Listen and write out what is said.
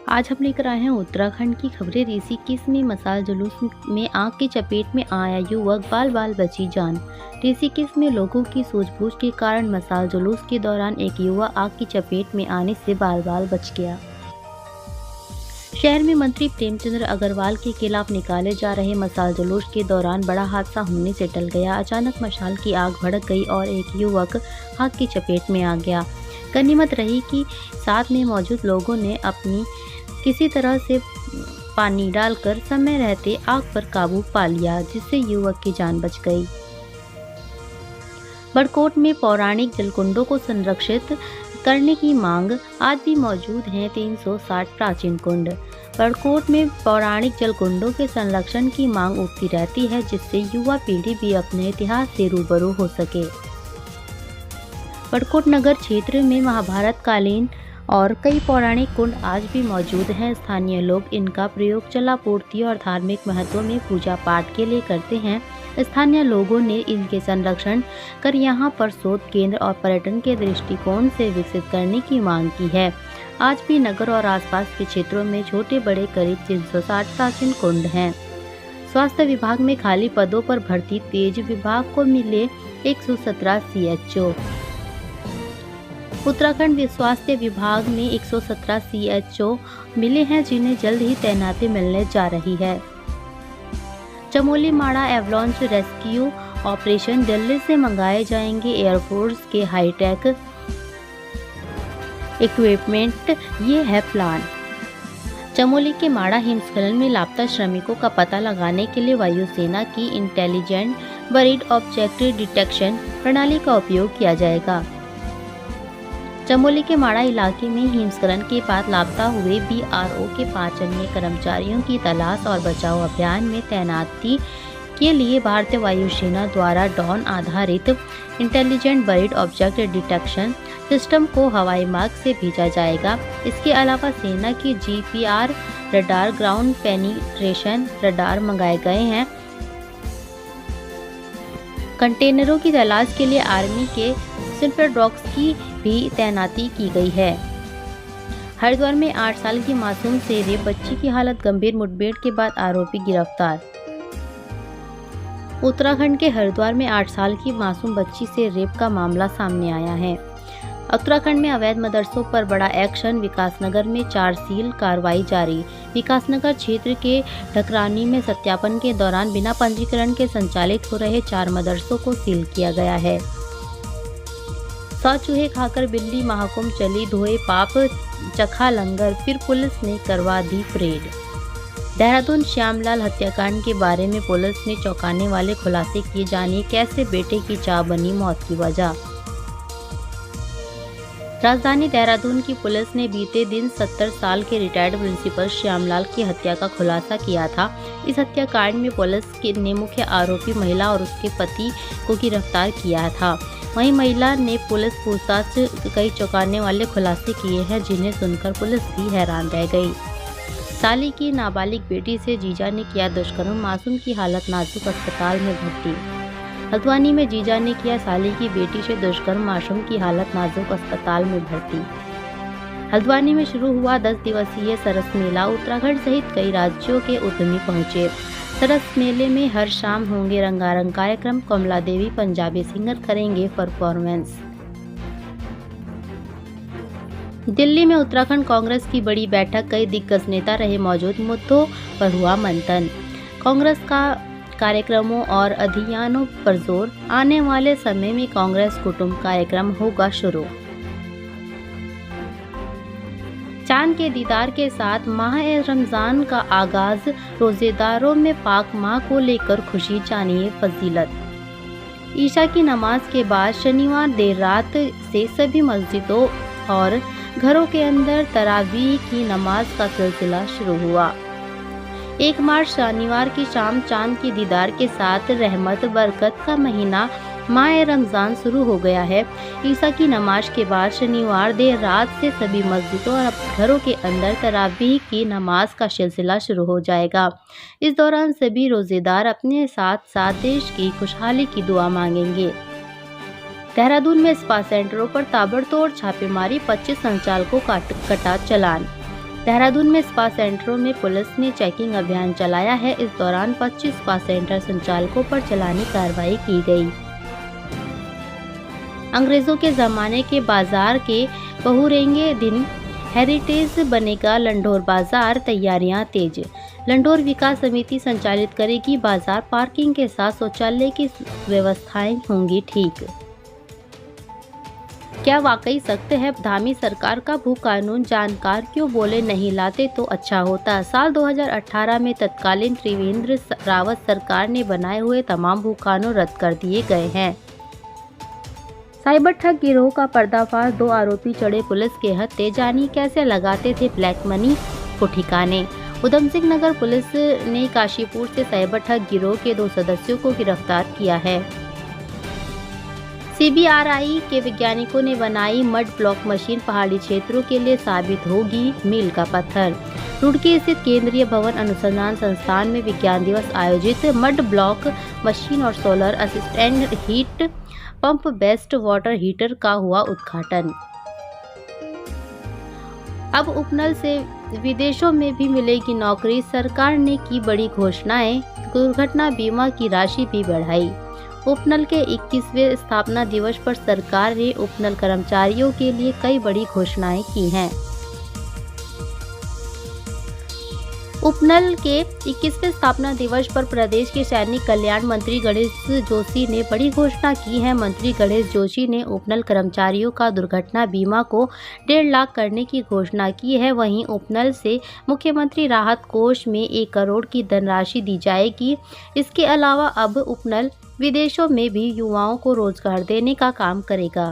आज हम लेकर आए हैं उत्तराखंड की खबरें। ऋषिकेश में मसाल जुलूस में आग की चपेट में आया युवक, बाल बाल बची जान। ऋषिकेश में लोगों की सूझबूझ के कारण मसाल जुलूस के दौरान एक युवक आग की चपेट में आने से बाल बाल बच गया। शहर में मंत्री प्रेमचंद अग्रवाल के खिलाफ निकाले जा रहे मसाल जुलूस के दौरान बड़ा हादसा होने से टल गया। अचानक मशाल की आग भड़क गई और एक युवक आग की चपेट में आ गया। गनीमत रही कि साथ में मौजूद लोगों ने अपनी किसी तरह से पानी डालकर समय रहते आग पर काबू पा लिया, जिससे युवक की जान बच गई। बड़कोट में पौराणिक जलकुंडों को संरक्षित करने की मांग। आज भी मौजूद हैं 360 प्राचीन कुंड। बड़कोट में पौराणिक जलकुंडों के संरक्षण की मांग उठती रहती है, जिससे युवा पीढ़ी भी अपने इतिहास से रूबरू हो सके। बड़कोट नगर क्षेत्र में महाभारत कालीन और कई पौराणिक कुंड आज भी मौजूद हैं। स्थानीय लोग इनका प्रयोग जलापूर्ति और धार्मिक महत्व में पूजा पाठ के लिए करते हैं। स्थानीय लोगों ने इनके संरक्षण कर यहाँ पर शोध केंद्र और पर्यटन के दृष्टिकोण से विकसित करने की मांग की है। आज भी नगर और आसपास के क्षेत्रों में छोटे बड़े करीब 360 प्राचीन कुंड हैं। स्वास्थ्य विभाग में खाली पदों पर भर्ती तेज, विभाग को मिले 117 CHO। उत्तराखंड स्वास्थ्य विभाग में 117 CHO मिले हैं, जिन्हें जल्द ही तैनाती मिलने जा रही है। चमोली माड़ा एवलांच रेस्क्यू ऑपरेशन दिल्ली से मंगाए जाएंगे एयरफोर्स के हाईटेक इक्विपमेंट, ये है प्लान। चमोली के माड़ा हिमस्खलन में लापता श्रमिकों का पता लगाने के लिए वायुसेना की इंटेलिजेंट बरीड ऑब्जेक्ट डिटेक्शन प्रणाली का उपयोग किया जाएगा। चमोली के माड़ा इलाके में हिमस्खलन के बाद लापता हुए BRO के 5 अन्य कर्मचारियों की तलाश और बचाव अभियान में तैनाती के लिए भारतीय वायुसेना द्वारा ड्रोन आधारित intelligent buried object detection system को हवाई मार्ग से भेजा जाएगा। इसके अलावा सेना की GPR radar, ground penetration radar मंगाए गए हैं। कंटेनरों की तलाश के लिए आर्मी के सिल्वर ड्रॉग्स की भी तैनाती की गई है। हरिद्वार में 8 साल की मासूम से रेप बच्ची की हालत गंभीर, मुठभेड़ के बाद आरोपी गिरफ्तार। उत्तराखंड के हरिद्वार में 8 साल की मासूम बच्ची से रेप का मामला सामने आया है। उत्तराखंड में अवैध मदरसों पर बड़ा एक्शन, विकासनगर में 4 सील कार्रवाई जारी। विकासनगर क्षेत्र के ढकरानी में सत्यापन के दौरान बिना पंजीकरण के संचालित हो रहे 4 मदरसों को सील किया गया है। 100 चूहे खाकर बिल्ली महाकुंभ चली, धोए पाप चखा लंगर, फिर पुलिस ने करवा दी परेड। देहरादून श्यामलाल हत्याकांड के बारे में पुलिस ने चौंकाने वाले खुलासे किए, जानिए कैसे बेटे की चाह बनी मौत की वजह। राजधानी देहरादून की पुलिस ने बीते दिन 70 साल के रिटायर्ड प्रिंसिपल श्यामलाल की हत्या का खुलासा किया था। इस हत्याकांड में पुलिस ने मुख्य आरोपी महिला और उसके पति को गिरफ्तार किया था। वहीं महिला ने पुलिस पूछताछ कई चौंकाने वाले खुलासे किए हैं, जिन्हें सुनकर पुलिस भी हैरान रह गई। साली की नाबालिग बेटी से जीजा ने किया दुष्कर्म, मासूम की हालत नाजुक, अस्पताल में भर्ती। हल्द्वानी में जीजा ने किया साली की बेटी से दुष्कर्म, मासूम की हालत नाजुक, अस्पताल में भर्ती। हल्द्वानी में शुरू हुआ 10 दिवसीय सरस मेला। उत्तराखंड सहित कई राज्यों के उद्यमी पहुंचे। सरस मेले में हर शाम होंगे रंगारंग कार्यक्रम। कमला देवी पंजाबी सिंगर करेंगे परफॉर्मेंस। दिल्ली में उत्तराखंड कांग्रेस की बड़ी बैठक, कई दिग्गज नेता रहे मौजूद, मुद्दों पर हुआ मंथन। कांग्रेस का कार्यक्रमों और अभियानों पर जोर। आने वाले समय में कांग्रेस कुटुंब कार्यक्रम होगा शुरू। चांद के दीदार के साथ माह रमजान का आगाज, रोजेदारों में पाक माह को लेकर खुशी, जानिए फजीलत। ईशा की नमाज के बाद शनिवार देर रात से सभी मस्जिदों और घरों के अंदर तरावीह की नमाज का सिलसिला शुरू हुआ। 1 मार्च शनिवार की शाम चांद की दीदार के साथ रहमत बरकत का महीना माह रमजान शुरू हो गया है। ईसा की नमाज के बाद शनिवार देर रात से सभी मस्जिदों और घरों के अंदर तरावीह की नमाज का सिलसिला शुरू हो जाएगा। इस दौरान सभी रोजेदार अपने साथ साथ देश की खुशहाली की दुआ मांगेंगे। देहरादून में स्पा सेंटरों पर ताबड़तोड़ छापेमारी, 25 संचालकों का कटा चालान। देहरादून में स्पा सेंटरों में पुलिस ने चेकिंग अभियान चलाया है। इस दौरान 25 स्पा सेंटर संचालकों पर चालानी कार्रवाई की गई। अंग्रेजों के जमाने के बाजार के बहुरेंगे दिन हेरिटेज बनेगा लंढौर बाजार, तैयारियां तेज। लंढौर विकास समिति संचालित करेगी बाजार, पार्किंग के साथ शौचालय की व्यवस्थाएं होंगी ठीक। क्या वाकई सख्त है धामी सरकार का भू कानून? जानकार क्यों बोले नहीं लाते तो अच्छा होता। साल 2018 में तत्कालीन त्रिवेंद्र रावत सरकार ने बनाए हुए तमाम भू कानून रद्द कर दिए गए हैं। साइबर ठग गिरोह का पर्दाफाश, 2 आरोपी चढ़े पुलिस के हत्थे, जानिए कैसे लगाते थे ब्लैक मनी को ठिकाने। उधम सिंह नगर पुलिस ने काशीपुर से साइबर ठग गिरोह के 2 सदस्यों को गिरफ्तार किया है। CBRI के वैज्ञानिकों ने बनाई मड ब्लॉक मशीन, पहाड़ी क्षेत्रों के लिए साबित होगी मील का पत्थर। रुड़की स्थित केंद्रीय भवन अनुसंधान संस्थान में विज्ञान दिवस आयोजित, मड ब्लॉक मशीन और solar assistant heat pump best water heater का हुआ उद्घाटन। अब उपनल से विदेशों में भी मिलेगी नौकरी, सरकार ने की बड़ी घोषणाएं, दुर्घटना बीमा की राशि भी बढ़ाई। उपनल के 21वें स्थापना दिवस पर सरकार ने उपनल कर्मचारियों के लिए कई बड़ी घोषणाएं की हैं। उपनल के 21वें स्थापना दिवस पर प्रदेश के सैनिक कल्याण मंत्री गणेश जोशी ने बड़ी घोषणा की है। मंत्री गणेश जोशी ने उपनल कर्मचारियों का दुर्घटना बीमा को 1.5 लाख करने की घोषणा की है। वहीं उपनल से मुख्यमंत्री राहत कोष में 1 करोड़ की धनराशि दी जाएगी। इसके अलावा अब उपनल विदेशों में भी युवाओं को रोजगार देने का काम करेगा।